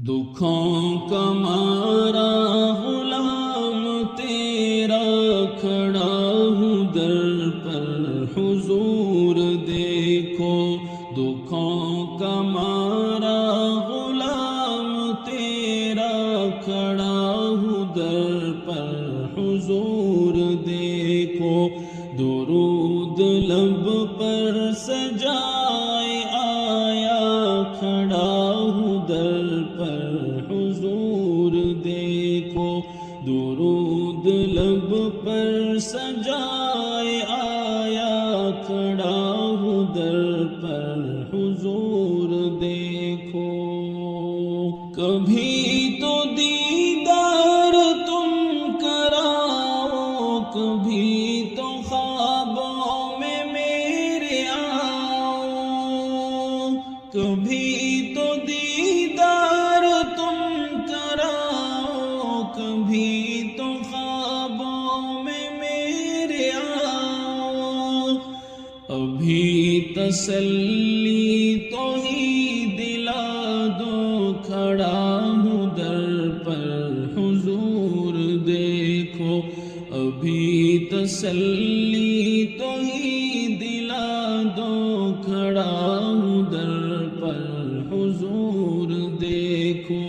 دکھوں کا مارا غلام تیرا کھڑا ہوں در پر حضور دیکھو، دکھوں کا مارا غلام تیرا کھڑا ہوں در پر حضور دیکھو، درود لب پر سجائے آیا کھڑا ہوں در پر حضور دیکھو، درود لب پر سجائے آیا کھڑا ہوں در پر حضور دیکھو۔ کبھی تو دیدار تم کراؤ، کبھی تو خوابوں میں میرے آؤ، کبھی تو دیدار تم کراؤ، کبھی تو خوابوں میں میرے آؤ، ابھی تسلی تو ہی دلا دو، کھڑا ہوں در پر حضور دیکھو، ابھی تسلی تو ہی دلا دو، کھڑا ہوں در پر حضور دیکھو،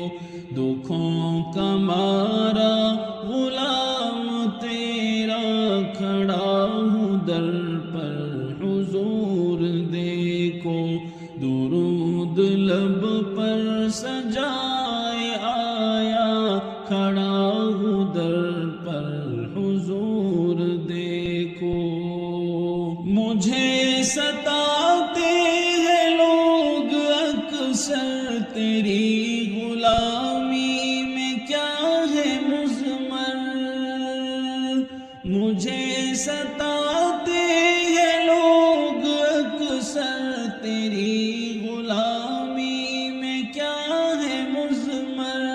دکھوں کا مارا غلام تیرا کھڑا ہوں در پر حضور دیکھو، درود لب پر سجائے آیا کھڑا ہوں در پر حضور دیکھو۔ مجھے ستاتے ہیں لوگ اکثر، تیری غلامی میں کیا ہے مضمر، مجھے ستاتے ہیں لوگ اکثر، تیری غلامی میں کیا ہے مضمر،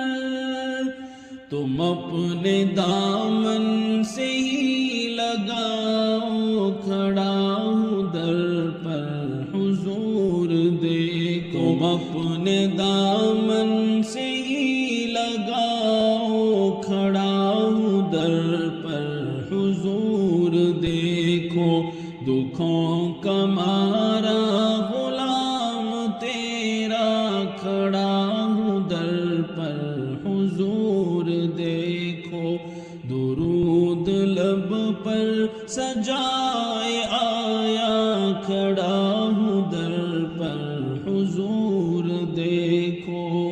تم اپنے دامن سے ہی لگاؤ، کھڑا ہوں در پر حضور دیکھو، تم اپنے دامن سے ہی لگاؤ، کھڑا ہوں در پر حضور دیکھو، دکھوں کا مارا غلام تیرا کھڑا ہوں در پر حضور دیکھو، درود لب پر سجا